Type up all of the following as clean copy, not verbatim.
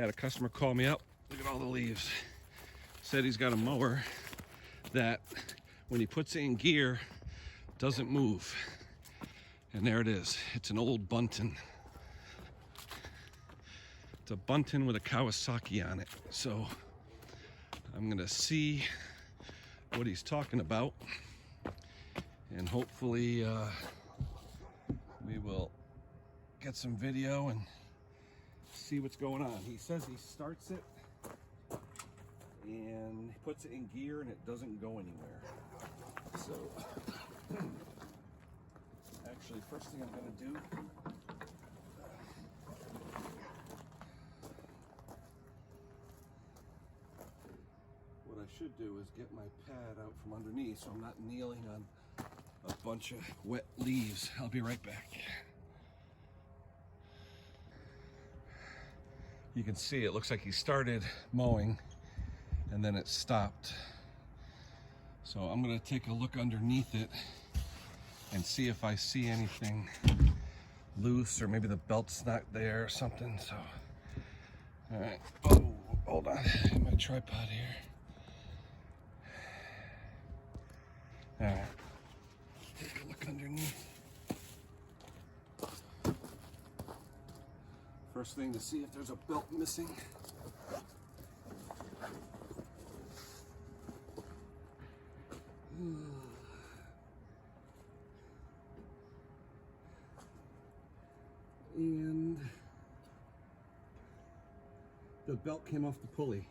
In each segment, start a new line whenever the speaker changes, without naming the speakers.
Had a customer call me up. Look at all the leaves. Said he's got a mower that when he puts it in gear doesn't move. And there it is. It's an old Bunton. It's a Bunton with a Kawasaki on it. So I'm gonna see what he's talking about, and hopefully we will get some video and see what's going on. He says he starts it and puts it in gear and it doesn't go anywhere. So actually, first thing I'm gonna do, what I should do is get my pad out from underneath so I'm not kneeling on a bunch of wet leaves. I'll be right back. You can see it looks like he started mowing and then it stopped. So I'm gonna take a look underneath it and see if I see anything loose, or maybe the belt's not there or something. So, all right. Oh, hold on. Get my tripod here. All right. Take a look underneath. First thing to see if there's a belt missing. And the belt came off the pulley.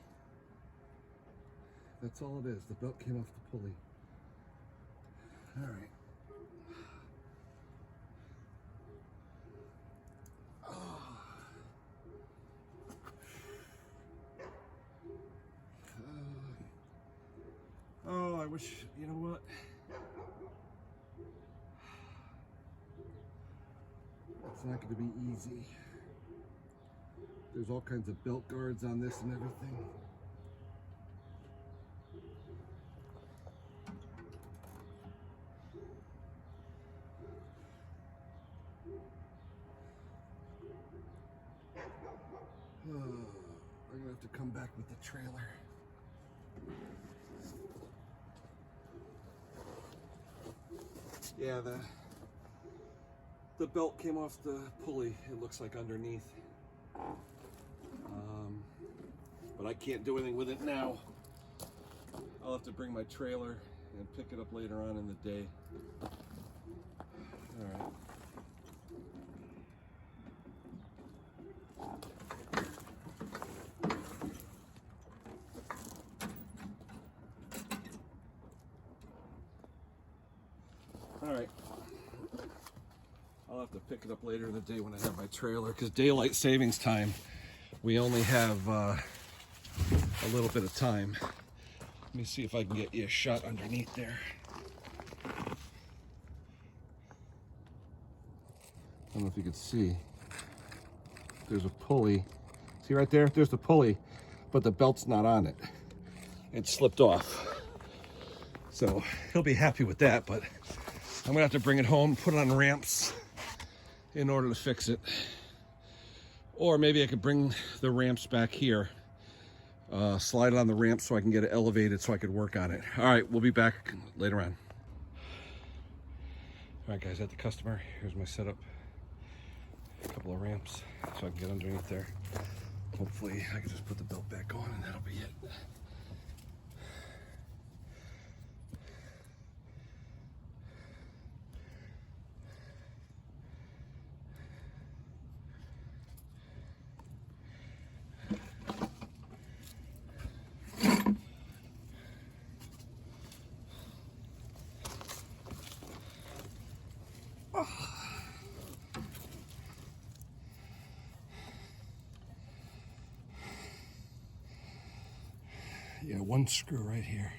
That's all it is. The belt came off the pulley. All right. Oh, I wish, you know what? It's not going to be easy. There's all kinds of belt guards on this and everything. I'm going to have to come back with the trailer. Yeah, the belt came off the pulley, it looks like, underneath. But I can't do anything with it now. I'll have to bring my trailer and pick it up later on in the day. All right. All right, I'll have to pick it up later in the day when I have my trailer, because daylight savings time, we only have a little bit of time. Let me see if I can get you a shot underneath there. I don't know if you can see. There's a pulley. See right there? There's the pulley, but the belt's not on it. It slipped off. So he'll be happy with that, but I'm gonna have to bring it home, put it on ramps in order to fix it. Or maybe I could bring the ramps back here, slide it on the ramp so I can get it elevated so I could work on it. All right, we'll be back later on. All right, guys, at the customer, here's my setup. A couple of ramps so I can get underneath there. Hopefully I can just put the belt back on and that'll be it. Yeah, one screw right here.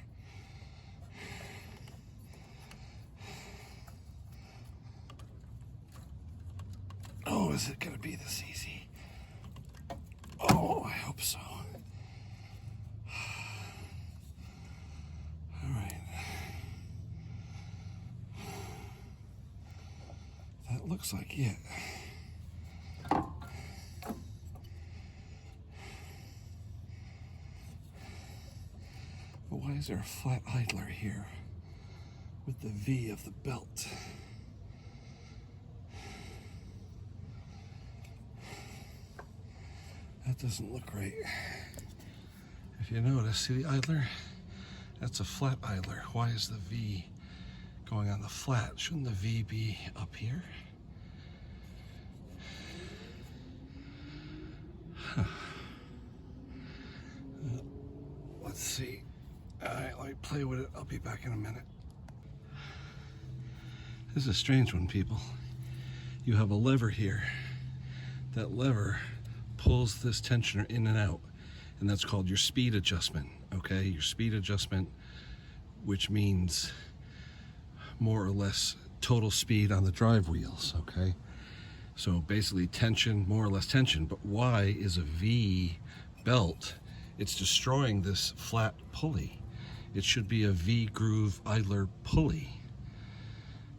Oh, is it gonna be this easy? Oh, I hope so. All right. That looks like it. But why is there a flat idler here with the V of the belt? That doesn't look right. If you notice, see the idler? That's a flat idler. Why is the V going on the flat? Shouldn't the V be up here? Huh. Let's see. All right, let me play with it. I'll be back in a minute. This is a strange one, people. You have a lever here. That lever pulls this tensioner in and out, and that's called your speed adjustment, okay? Your speed adjustment, which means more or less total speed on the drive wheels, okay? So basically tension, more or less tension, but why is a V belt? It's destroying this flat pulley. It should be a V groove idler pulley.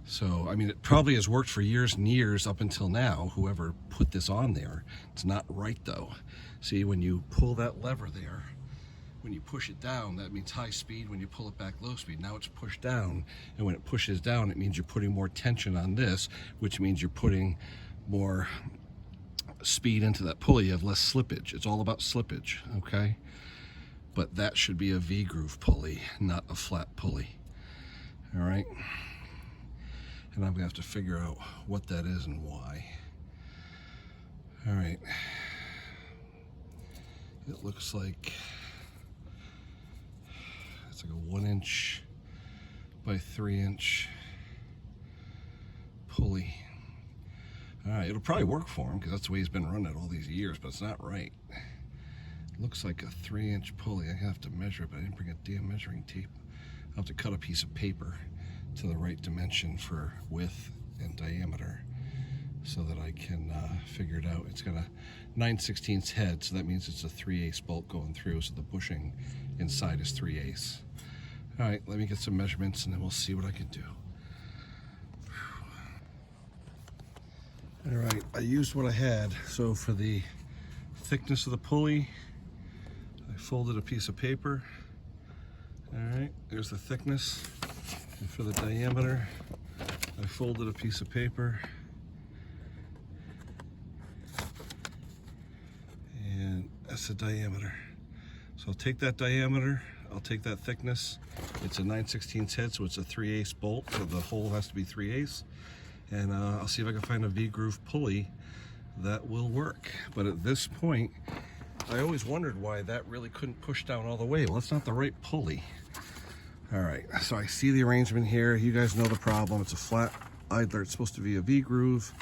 So, I mean, it probably has worked for years and years up until now, whoever put this on there. It's not right though. See, when you pull that lever there, when you push it down, that means high speed. When you pull it back, low speed. Now it's pushed down, and when it pushes down, it means you're putting more tension on this, which means you're putting more speed into that pulley. You have less slippage. It's all about slippage, okay? But that should be a V groove pulley, not a flat pulley. All right? And I'm gonna have to figure out what that is and why. All right. It looks like it's like a 1 inch by 3 inch pulley. All right, it'll probably work for him because that's the way he's been running it all these years, but it's not right. It looks like a 3 inch pulley. I have to measure it, but I didn't bring a damn measuring tape. I'll have to cut a piece of paper to the right dimension for width and diameter so that I can figure it out. It's got a 9/16 head, so that means it's a 3/8 bolt going through, so the bushing inside is 3/8. All right, let me get some measurements and then we'll see what I can do. All right, I used what I had. So for the thickness of the pulley, I folded a piece of paper. All right, there's the thickness. And for the diameter, I folded a piece of paper. And that's the diameter. So I'll take that diameter, I'll take that thickness. It's a 9/16 head, so it's a 3/8 bolt, so the hole has to be 3/8. And I'll see if I can find a V groove pulley that will work. But at this point, I always wondered why that really couldn't push down all the way. Well, it's not the right pulley. All right, so I see the arrangement here. You guys know the problem. It's a flat idler. It's supposed to be a V groove.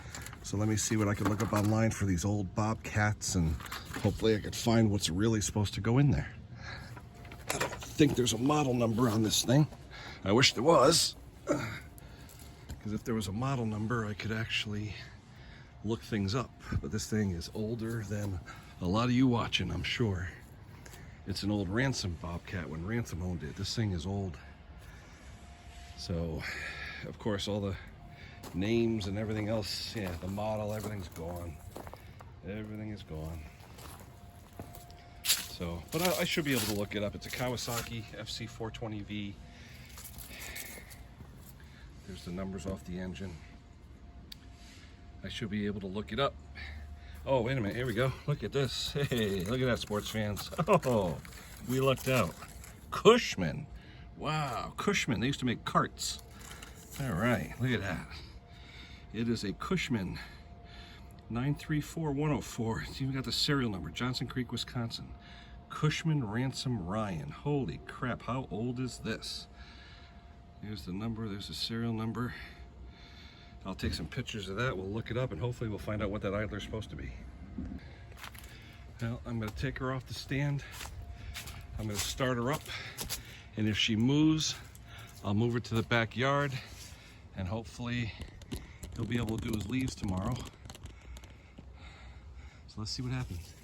So let me see what I can look up online for these old Bobcats, and hopefully I could find what's really supposed to go in there. I don't think there's a model number on this thing. I wish there was. Because if there was a model number, I could actually look things up. But this thing is older than a lot of you watching, I'm sure. It's an old Ransom Bobcat when Ransom owned it. This thing is old. So, of course, all the names and everything else, yeah, the model, everything's gone. Everything is gone. So, but I should be able to look it up. It's a Kawasaki FC420V. There's the numbers off the engine. I should be able to look it up. Oh, wait a minute, here we go. Look at this. Hey, look at that, sports fans. Oh, we lucked out. Cushman. Wow, Cushman. They used to make carts. All right, look at that. It is a Cushman 934104. It's even got the serial number, Johnson Creek, Wisconsin. Cushman Ransom Ryan. Holy crap, how old is this? There's the number, there's the serial number. I'll take some pictures of that, we'll look it up, and hopefully we'll find out what that idler's supposed to be. Well, I'm gonna take her off the stand. I'm gonna start her up, and if she moves, I'll move her to the backyard, and hopefully he'll be able to do his leaves tomorrow. So let's see what happens.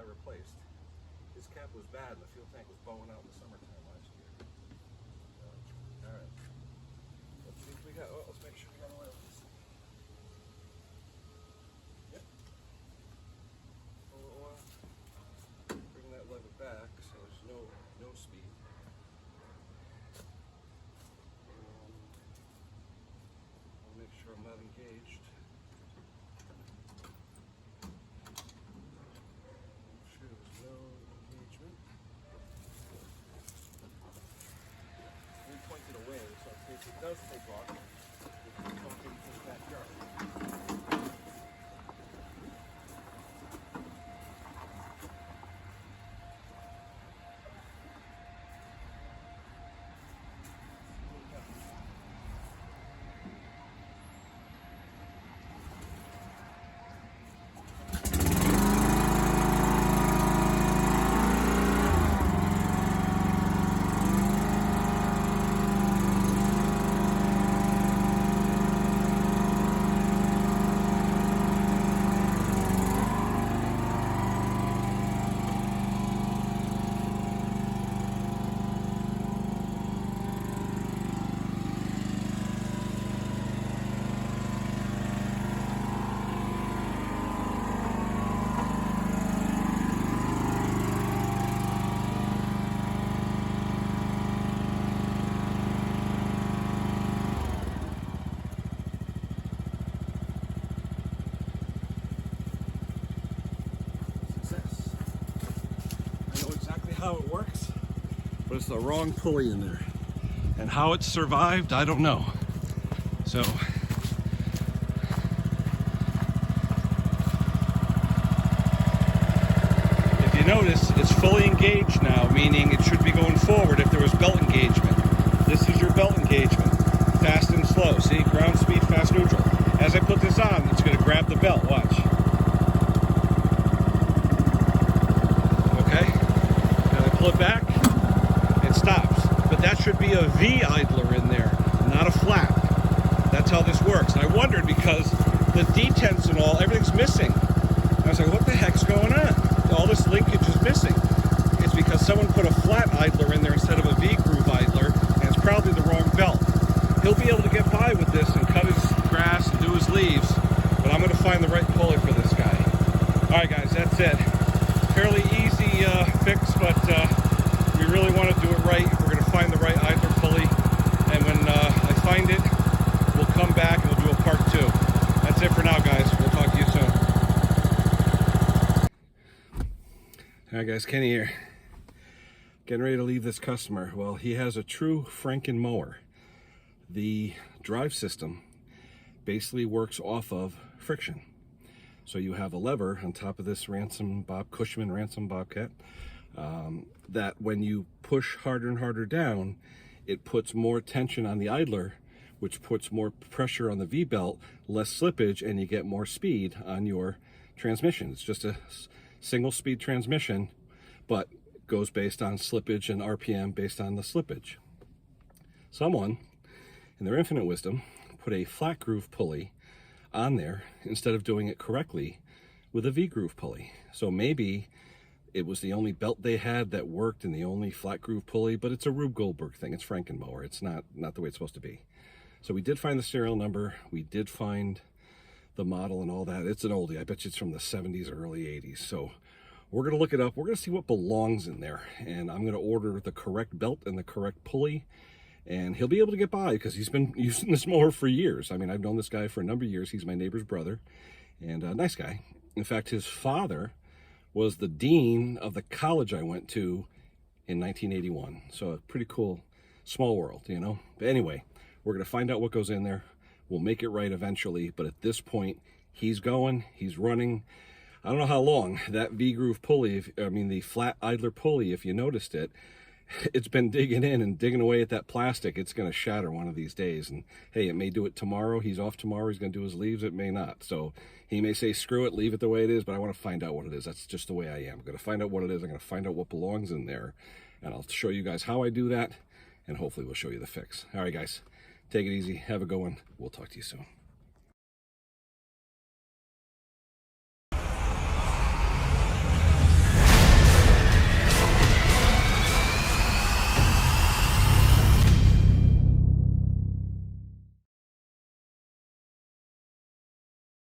I replaced. His cap was bad and the fuel tank was blowing out in the summertime last year. All right. Let's see if we got, oh, let's make sure we got oil. Yep. Oil. Bring that lever back so there's no speed. I'll make sure I'm not engaged. Pointed away, so in case it does take off, it's something in the backyard. How it works, but it's the wrong pulley in there, and how it survived, I don't know. So if you notice, it's fully engaged now, meaning it should be going forward if there was belt engagement. This is your belt engagement, fast and slow. See, ground speed, fast, neutral. As I put this on, it's going to grab the belt. Watch. Pull it back, it stops. But that should be a V idler in there, not a flap. That's how this works. And I wondered because the detents and all, everything's missing. I was like, what the heck's going on? All this linkage is missing. It's because someone put a flat idler in there instead of a V groove idler, and it's probably the wrong belt. He'll be able to get by with this and cut his grass and do his leaves, but I'm going to find the right pulley for this guy. All right, guys, that's it. Fairly easy fix, but we really want to do it right. We're going to find the right idler pulley, and when I find it, we'll come back and we'll do a part 2. That's it for now, guys. We'll talk to you soon. All right, guys, Kenny here. Getting ready to leave this customer. Well, he has a true Frankenmower. The drive system basically works off of friction. So you have a lever on top of this Cushman Ransom Bobcat that when you push harder and harder down, it puts more tension on the idler, which puts more pressure on the V-belt, less slippage, and you get more speed on your transmission. It's just a single speed transmission, but goes based on slippage and RPM based on the slippage. Someone, in their infinite wisdom, put a flat groove pulley on there instead of doing it correctly with a V-groove pulley. So maybe it was the only belt they had that worked and the only flat groove pulley, but it's a Rube Goldberg thing. It's Frankenmower. It's not the way it's supposed to be. So we did find the serial number. We did find the model and all that. It's an oldie. I bet you it's from the 70s or early 80s. So we're going to look it up. We're going to see what belongs in there. And I'm going to order the correct belt and the correct pulley. And he'll be able to get by because he's been using this mower for years. I mean, I've known this guy for a number of years. He's my neighbor's brother and a nice guy. In fact, his father was the dean of the college I went to in 1981. So a pretty cool, small world, you know. But anyway, we're going to find out what goes in there. We'll make it right eventually. But at this point, he's going, he's running. I don't know how long. That V-groove pulley, the flat idler pulley, if you noticed it, it's been digging in and digging away at that plastic. It's going to shatter one of these days. And hey, it may do it tomorrow. He's off tomorrow. He's going to do his leaves. It may not. So he may say, screw it, leave it the way it is. But I want to find out what it is. That's just the way I am. I'm going to find out what it is. I'm going to find out what belongs in there. And I'll show you guys how I do that. And hopefully we'll show you the fix. All right, guys, take it easy. Have a good one. We'll talk to you soon.